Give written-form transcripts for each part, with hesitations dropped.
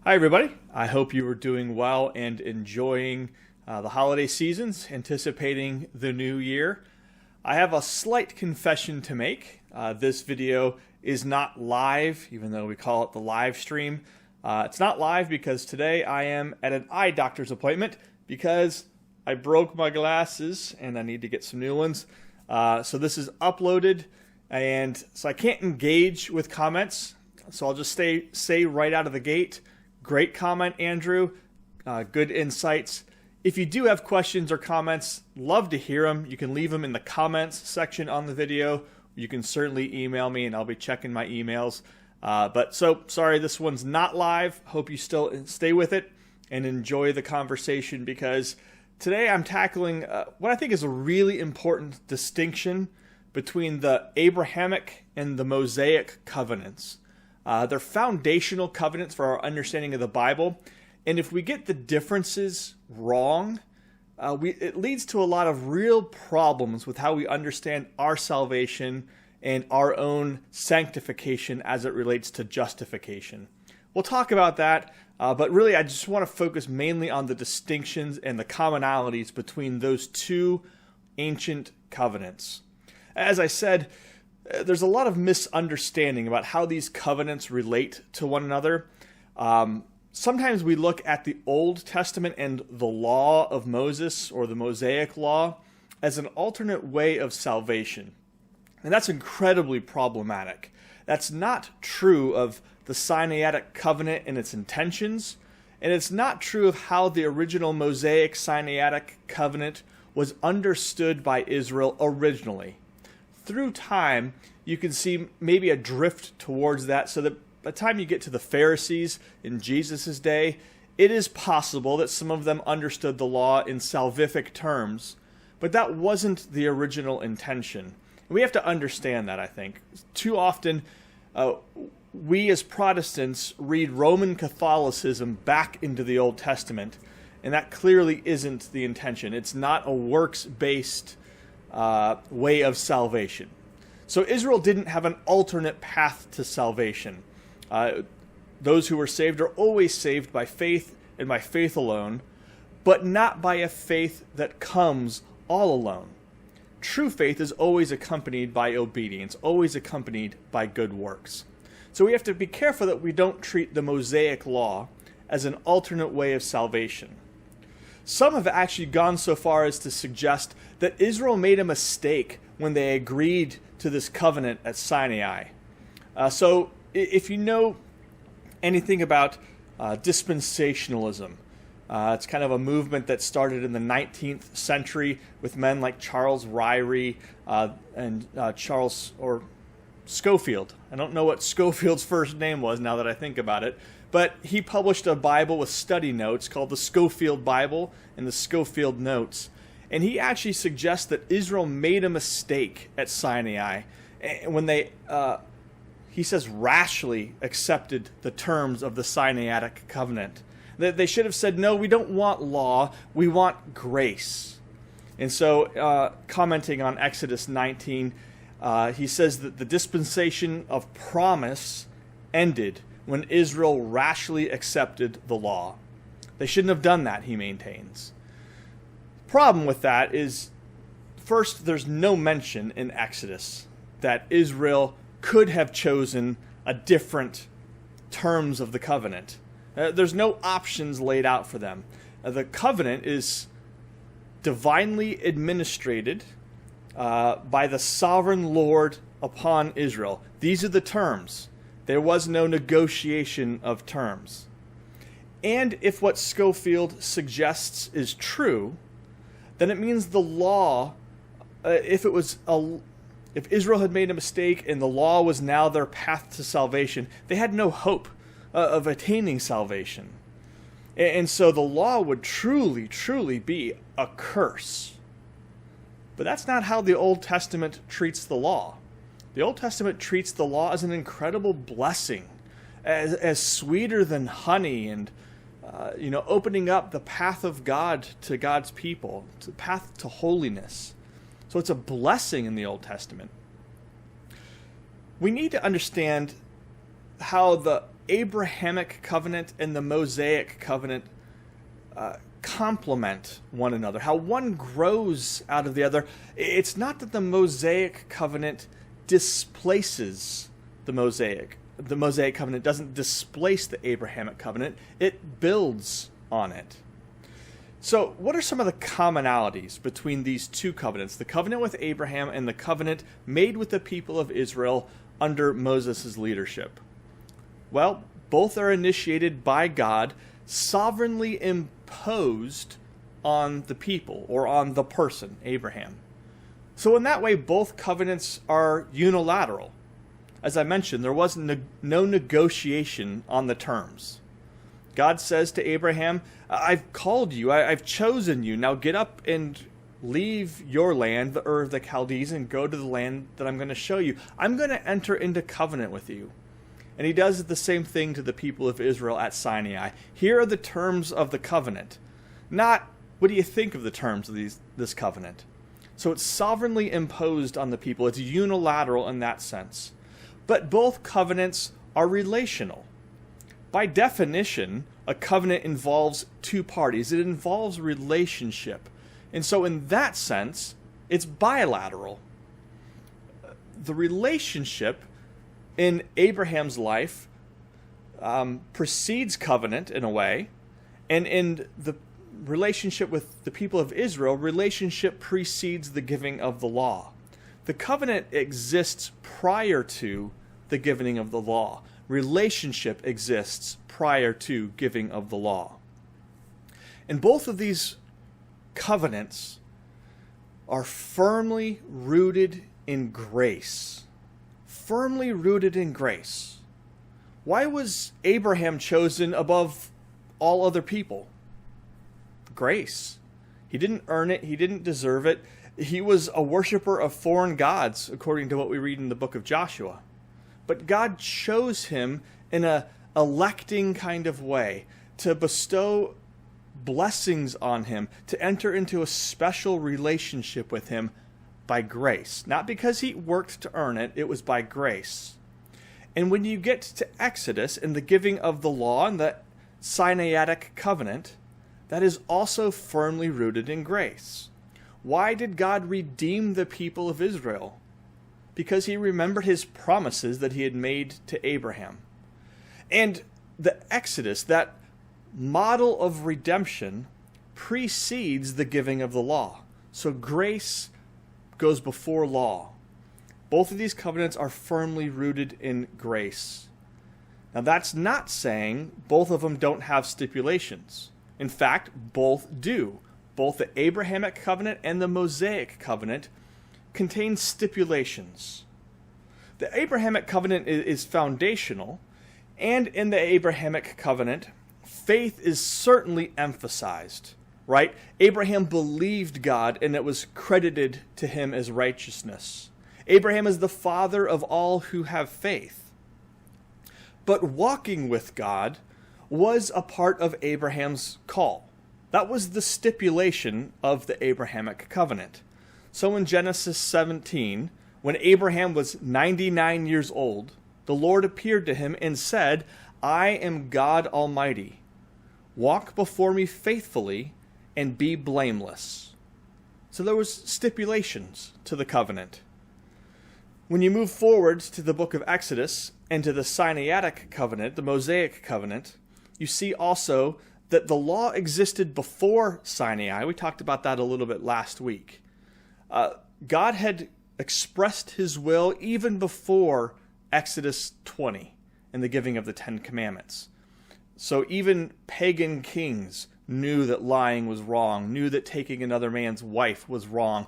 Hi, everybody. I hope you are doing well and enjoying the holiday seasons, anticipating the new year. I have a slight confession to make. This video is not live, even though we call it the live stream. It's not live because today I am at an eye doctor's appointment because I broke my glasses and I need to get some new ones. So this is uploaded, and so I can't engage with comments. So I'll just say right out of the gate, great comment, Andrew. Good insights. If you do have questions or comments, love to hear them. You can leave them in the comments section on the video. You can certainly email me, and I'll be checking my emails. Sorry, this one's not live. Hope you still stay with it and enjoy the conversation, because today I'm tackling what I think is a really important distinction between the Abrahamic and the Mosaic covenants. They're foundational covenants for our understanding of the Bible. And if we get the differences wrong, it leads to a lot of real problems with how we understand our salvation and our own sanctification as it relates to justification. We'll talk about that, but really I just want to focus mainly on the distinctions and the commonalities between those two ancient covenants. As I said, there's a lot of misunderstanding about how these covenants relate to one another. Sometimes we look at the Old Testament and the law of Moses, or the Mosaic law, as an alternate way of salvation. And that's incredibly problematic. That's not true of the Sinaiic Covenant and its intentions, and it's not true of how the original Mosaic Sinaiic Covenant was understood by Israel originally. Through time, you can see maybe a drift towards that, so that by the time you get to the Pharisees in Jesus' day, it is possible that some of them understood the law in salvific terms, but that wasn't the original intention. And we have to understand that, I think. Too often, we as Protestants read Roman Catholicism back into the Old Testament, and that clearly isn't the intention. It's not a works-based way of salvation. So Israel didn't have an alternate path to salvation. Those who were saved are always saved by faith and by faith alone, but not by a faith that comes all alone. True faith is always accompanied by obedience, always accompanied by good works. So we have to be careful that we don't treat the Mosaic law as an alternate way of salvation. Some have actually gone so far as to suggest that Israel made a mistake when they agreed to this covenant at Sinai. So if you know anything about dispensationalism, it's kind of a movement that started in the 19th century with men like Charles Ryrie and Charles Scofield. I don't know what Scofield's first name was now that I think about it, but he published a Bible with study notes called the Scofield Bible and the Scofield Notes. And he actually suggests that Israel made a mistake at Sinai when they, he says, rashly accepted the terms of the Sinaiic Covenant. That they should have said, no, we don't want law, we want grace. And so, commenting on Exodus 19, he says that the dispensation of promise ended when Israel rashly accepted the law. They shouldn't have done that, he maintains. Problem with that is, first, there's no mention in Exodus that Israel could have chosen a different terms of the covenant. There's no options laid out for them. The covenant is divinely administrated by the sovereign Lord upon Israel. These are the terms. There was no negotiation of terms. And if what Scofield suggests is true, then it means the law, if Israel had made a mistake and the law was now their path to salvation, they had no hope of attaining salvation. And so the law would truly, truly be a curse. But that's not how the Old Testament treats the law. The Old Testament treats the law as an incredible blessing, as sweeter than honey, and opening up the path of God to God's people, the path to holiness. So it's a blessing in the Old Testament. We need to understand how the Abrahamic Covenant and the Mosaic Covenant complement one another, how one grows out of the other. It's not that the Mosaic Covenant displaces the Mosaic. The Mosaic Covenant doesn't displace the Abrahamic Covenant. It builds on it. So what are some of the commonalities between these two covenants, the covenant with Abraham and the covenant made with the people of Israel under Moses' leadership? Well, both are initiated by God, sovereignly imposed on the people, or on the person, Abraham. So in that way, both covenants are unilateral. As I mentioned, there was no negotiation on the terms. God says to Abraham, I've called you, I've chosen you, now get up and leave your land, the Ur of the Chaldees, and go to the land that I'm going to show you. I'm going to enter into covenant with you. And he does the same thing to the people of Israel at Sinai. Here are the terms of the covenant. Not, what do you think of the terms of this covenant? So it's sovereignly imposed on the people. It's unilateral in that sense. But both covenants are relational. By definition, a covenant involves two parties. It involves relationship. And so in that sense, it's bilateral. The relationship in Abraham's life precedes covenant in a way, and in the relationship with the people of Israel, relationship precedes the giving of the law. The covenant exists prior to the giving of the law. Relationship exists prior to giving of the law. And both of these covenants are firmly rooted in grace. Firmly rooted in grace. Why was Abraham chosen above all other people? Grace. He didn't earn it. He didn't deserve it. He was a worshiper of foreign gods, according to what we read in the book of Joshua. But God chose him in a electing kind of way to bestow blessings on him, to enter into a special relationship with him by grace. Not because he worked to earn it, it was by grace. And when you get to Exodus and the giving of the law and the Sinaiic Covenant, that is also firmly rooted in grace. Why did God redeem the people of Israel? Because he remembered his promises that he had made to Abraham. And the Exodus, that model of redemption, precedes the giving of the law. So grace goes before law. Both of these covenants are firmly rooted in grace. Now that's not saying both of them don't have stipulations. In fact, both do. Both the Abrahamic Covenant and the Mosaic Covenant contain stipulations. The Abrahamic Covenant is foundational, and in the Abrahamic Covenant, faith is certainly emphasized, right? Abraham believed God, and it was credited to him as righteousness. Abraham is the father of all who have faith. But walking with God was a part of Abraham's call. That was the stipulation of the Abrahamic Covenant. So in Genesis 17, when Abraham was 99 years old, the Lord appeared to him and said, I am God Almighty. Walk before me faithfully and be blameless. So there was stipulations to the covenant. When you move forward to the book of Exodus and to the Sinaiic Covenant, the Mosaic Covenant, you see also that the law existed before Sinai. We talked about that a little bit last week. God had expressed his will even before Exodus 20 and the giving of the Ten Commandments. So even pagan kings knew that lying was wrong, knew that taking another man's wife was wrong.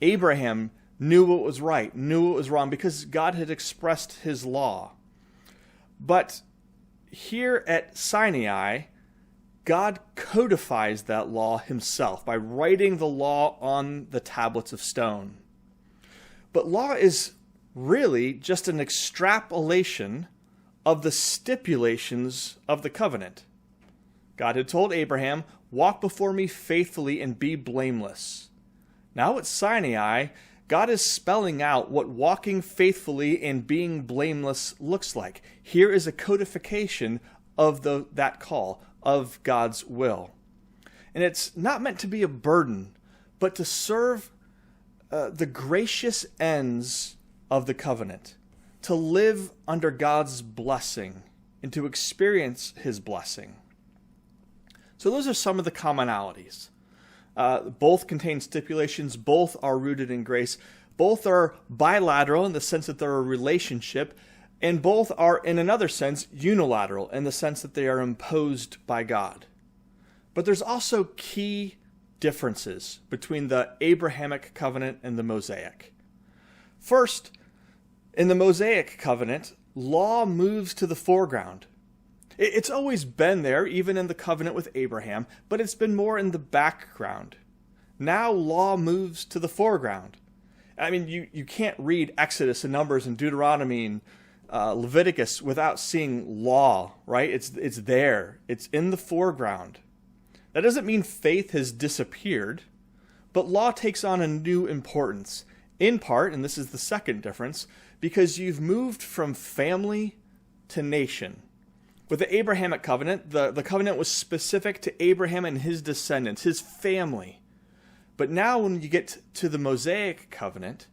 Abraham knew what was right, knew what was wrong, because God had expressed his law. But here at Sinai, God codifies that law himself by writing the law on the tablets of stone. But law is really just an extrapolation of the stipulations of the covenant. God had told Abraham, walk before me faithfully and be blameless. Now at Sinai, God is spelling out what walking faithfully and being blameless looks like. Here is a codification of that call, of God's will. And it's not meant to be a burden, but to serve the gracious ends of the covenant, to live under God's blessing and to experience his blessing. So those are some of the commonalities. Both contain stipulations, both are rooted in grace, both are bilateral in the sense that they're a relationship, and both are, in another sense, unilateral in the sense that they are imposed by God. But there's also key differences between the Abrahamic covenant and the Mosaic. First, in the Mosaic covenant, law moves to the foreground. It's always been there, even in the covenant with Abraham, but it's been more in the background. Now law moves to the foreground. I mean, you can't read Exodus and Numbers and Deuteronomy and Leviticus without seeing law, right? It's there. It's in the foreground. That doesn't mean faith has disappeared, but law takes on a new importance. In part, and this is the second difference, because you've moved from family to nation. With the Abrahamic covenant, the covenant was specific to Abraham and his descendants, his family. But now when you get to the Mosaic covenant,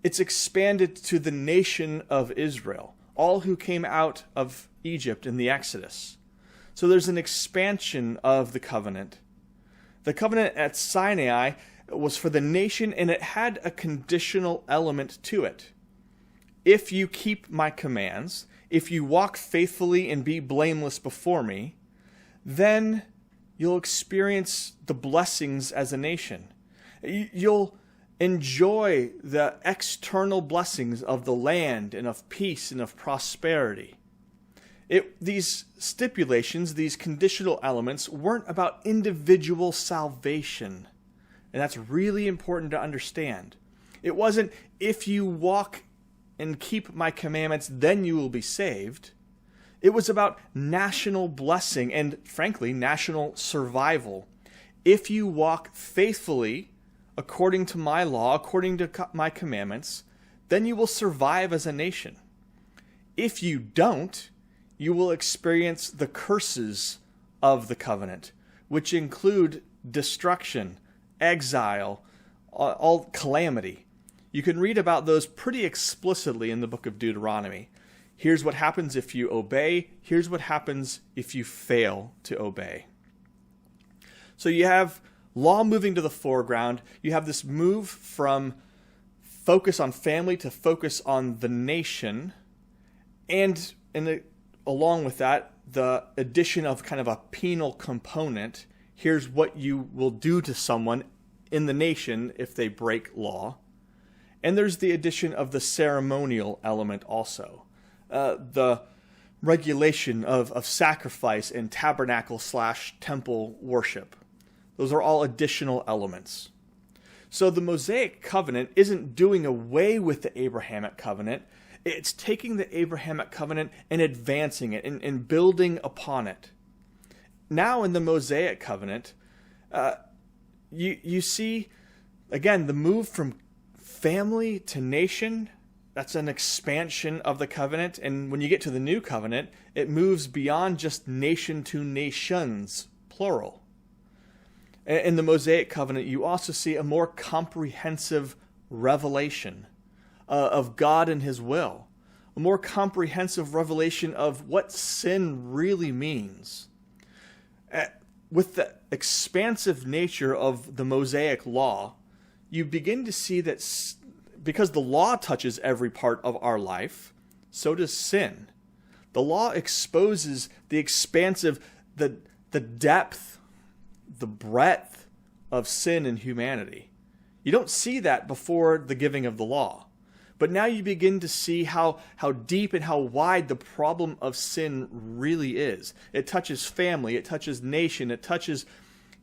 it's expanded to the nation of Israel, all who came out of Egypt in the Exodus. So there's an expansion of the covenant. The covenant at Sinai was for the nation, and it had a conditional element to it. If you keep my commands, if you walk faithfully and be blameless before me, then you'll experience the blessings as a nation. You'll enjoy the external blessings of the land and of peace and of prosperity. These stipulations, these conditional elements, weren't about individual salvation. And that's really important to understand. It wasn't, if you walk and keep my commandments, then you will be saved. It was about national blessing and, frankly, national survival. If you walk faithfully according to my law, according to my commandments, then you will survive as a nation. If you don't, you will experience the curses of the covenant, which include destruction, exile, all calamity. You can read about those pretty explicitly in the book of Deuteronomy. Here's what happens if you obey. Here's what happens if you fail to obey. So you have law moving to the foreground. You have this move from focus on family to focus on the nation. And along with that, the addition of kind of a penal component. Here's what you will do to someone in the nation if they break law. And there's the addition of the ceremonial element also. The regulation of sacrifice and tabernacle/temple worship. Those are all additional elements. So the Mosaic Covenant isn't doing away with the Abrahamic Covenant. It's taking the Abrahamic Covenant and advancing it and building upon it. Now in the Mosaic Covenant, you see, again, the move from family to nation. That's an expansion of the covenant. And when you get to the new covenant, it moves beyond just nation to nations, plural. In the Mosaic Covenant, you also see a more comprehensive revelation of God and his will, a more comprehensive revelation of what sin really means. With the expansive nature of the Mosaic law, you begin to see that because the law touches every part of our life, so does sin. The law exposes the expansive, the depth, the breadth of sin in humanity. You don't see that before the giving of the law. But now you begin to see how deep and how wide the problem of sin really is. It touches family, it touches nation, it touches,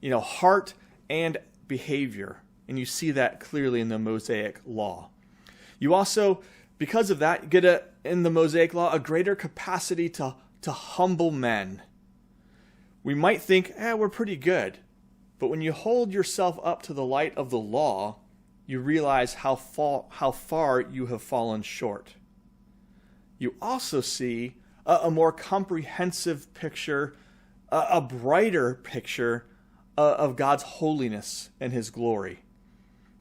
heart and behavior. And you see that clearly in the Mosaic law. You also, because of that, get in the Mosaic law a greater capacity to humble men. We might think, we're pretty good. But when you hold yourself up to the light of the law, you realize how far you have fallen short. You also see a more comprehensive picture, a brighter picture of God's holiness and his glory,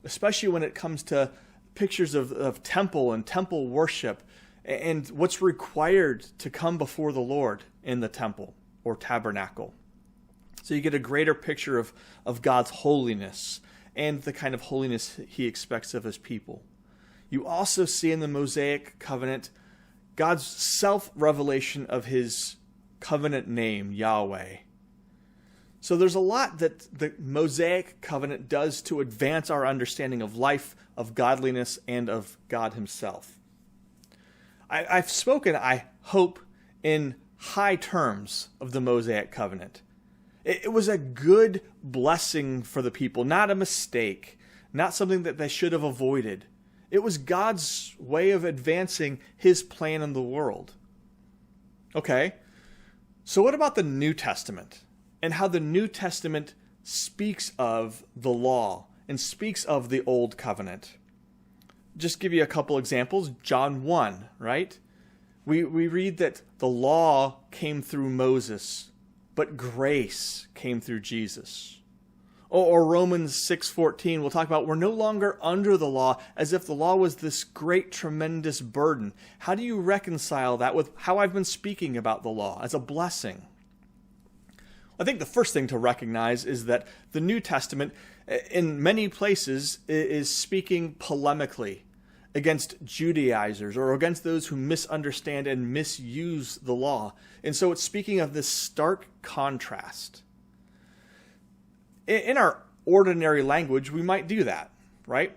especially when it comes to pictures of temple and temple worship and what's required to come before the Lord in the temple or tabernacle. So you get a greater picture of God's holiness and the kind of holiness he expects of his people. You also see in the Mosaic Covenant God's self-revelation of his covenant name, Yahweh. So there's a lot that the Mosaic Covenant does to advance our understanding of life, of godliness, and of God himself. I've spoken, I hope, in high terms of the Mosaic Covenant. It was a good blessing for the people, not a mistake, not something that they should have avoided. It was God's way of advancing his plan in the world. Okay, so what about the New Testament and how the New Testament speaks of the law and speaks of the Old Covenant? Just give you a couple examples. John 1, right? We read that the law came through Moses, but grace came through Jesus. Or Romans 6:14, we'll talk about we're no longer under the law as if the law was this great, tremendous burden. How do you reconcile that with how I've been speaking about the law as a blessing? I think the first thing to recognize is that the New Testament, in many places, is speaking polemically against Judaizers or against those who misunderstand and misuse the law. And so it's speaking of this stark contrast. In our ordinary language, we might do that, right?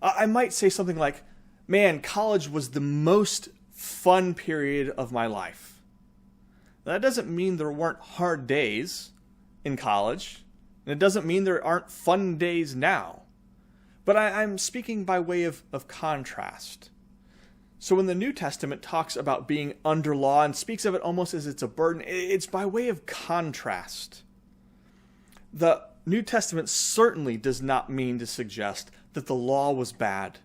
I might say something like, man, college was the most fun period of my life. That doesn't mean there weren't hard days in college, and it doesn't mean there aren't fun days now. But I'm speaking by way of contrast. So when the New Testament talks about being under law and speaks of it almost as it's a burden, it's by way of contrast. The New Testament certainly does not mean to suggest that the law was bad.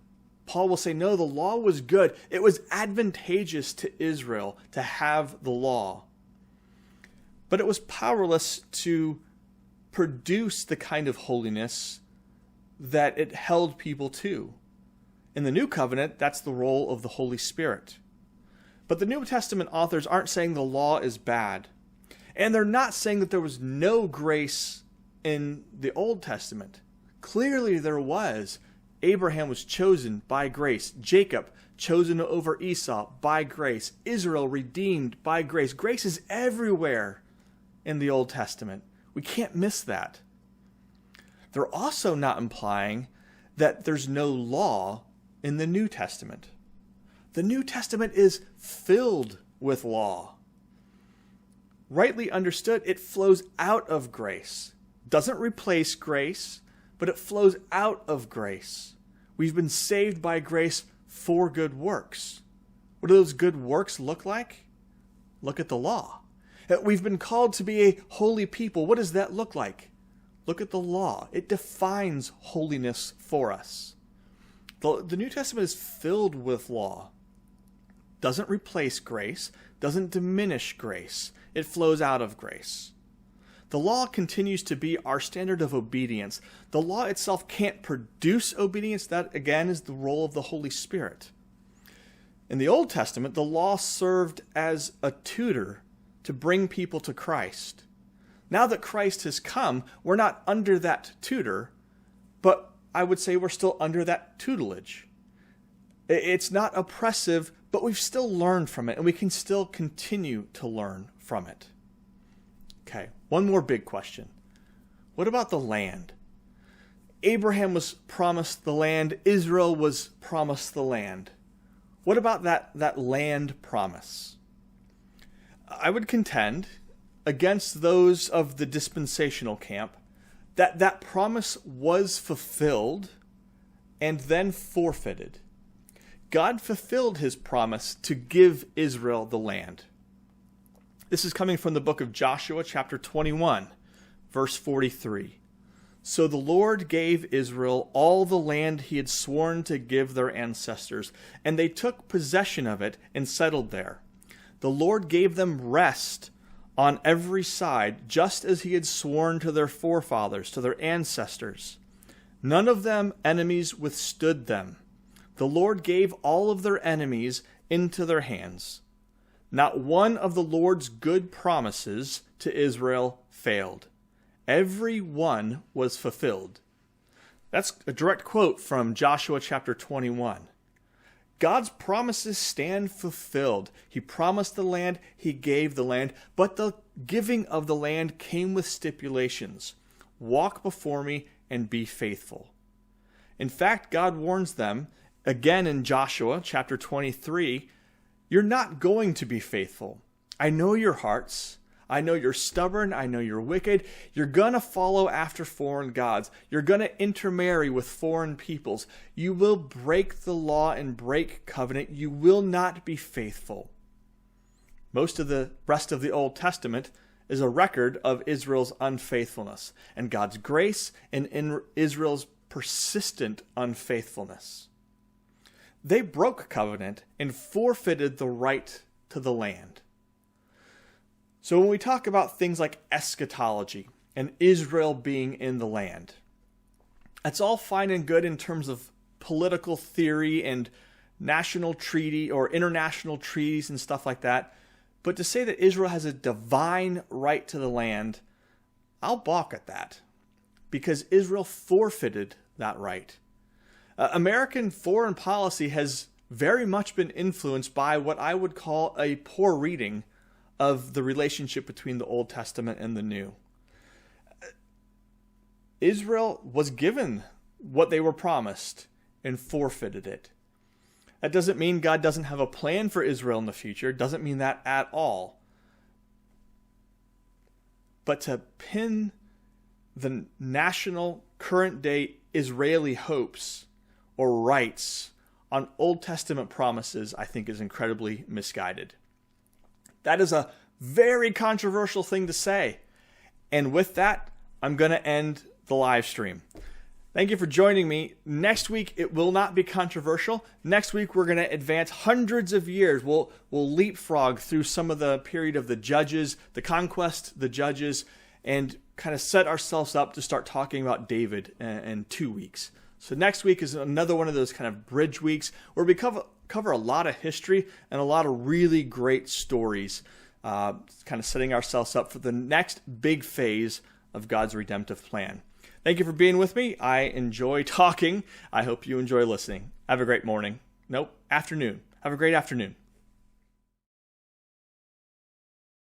Paul will say, no, the law was good. It was advantageous to Israel to have the law. But it was powerless to produce the kind of holiness that it held people to. In the New Covenant, that's the role of the Holy Spirit. But the New Testament authors aren't saying the law is bad. And they're not saying that there was no grace in the Old Testament. Clearly there was. Abraham was chosen by grace. Jacob chosen over Esau by grace. Israel redeemed by grace. Grace is everywhere in the Old Testament. We can't miss that. They're also not implying that there's no law in the New Testament. The New Testament is filled with law. Rightly understood, it flows out of grace. Doesn't replace grace, but it flows out of grace. We've been saved by grace for good works. What do those good works look like? Look at the law. We've been called to be a holy people. What does that look like? Look at the law. It defines holiness for us. The New Testament is filled with law. Doesn't replace grace, doesn't diminish grace. It flows out of grace. The law continues to be our standard of obedience. The law itself can't produce obedience. That, again, is the role of the Holy Spirit. In the Old Testament, the law served as a tutor to bring people to Christ. Now that Christ has come, we're not under that tutor, but I would say we're still under that tutelage. It's not oppressive, but we've still learned from it, and we can still continue to learn from it. Okay, one more big question. What about the land? Abraham was promised the land. Israel was promised the land. What about that land promise? I would contend, against those of the dispensational camp, that promise was fulfilled and then forfeited. God fulfilled his promise to give Israel the land. This is coming from the book of Joshua, chapter 21, verse 43. So the Lord gave Israel all the land he had sworn to give their ancestors, and they took possession of it and settled there. The Lord gave them rest on every side, just as he had sworn to their forefathers, to their ancestors. None of them enemies withstood them. The Lord gave all of their enemies into their hands. Not one of the Lord's good promises to Israel failed. Every one was fulfilled. That's a direct quote from Joshua chapter 21. God's promises stand fulfilled. He promised the land, he gave the land, but the giving of the land came with stipulations. Walk before me and be faithful. In fact, God warns them, again in Joshua chapter 23, you're not going to be faithful. I know your hearts. I know you're stubborn. I know you're wicked. You're going to follow after foreign gods. You're going to intermarry with foreign peoples. You will break the law and break covenant. You will not be faithful. Most of the rest of the Old Testament is a record of Israel's unfaithfulness and God's grace and in Israel's persistent unfaithfulness. They broke covenant and forfeited the right to the land. So when we talk about things like eschatology and Israel being in the land, that's all fine and good in terms of political theory and national treaty or international treaties and stuff like that. But to say that Israel has a divine right to the land, I'll balk at that because Israel forfeited that right. American foreign policy has very much been influenced by what I would call a poor reading of the relationship between the Old Testament and the New. Israel was given what they were promised and forfeited it. That doesn't mean God doesn't have a plan for Israel in the future. It doesn't mean that at all. But to pin the national, current day Israeli hopes or rights on Old Testament promises, I think is incredibly misguided. That is a very controversial thing to say. And with that, I'm going to end the live stream. Thank you for joining me. Next week, it will not be controversial. Next week, we're going to advance hundreds of years. We'll leapfrog through some of the period of the judges, the conquest, the judges, and kind of set ourselves up to start talking about David in 2 weeks. So next week is another one of those kind of bridge weeks where we cover a lot of history and a lot of really great stories, kind of setting ourselves up for the next big phase of God's redemptive plan. Thank you for being with me. I enjoy talking. I hope you enjoy listening. Have a great morning. Afternoon. Have a great afternoon.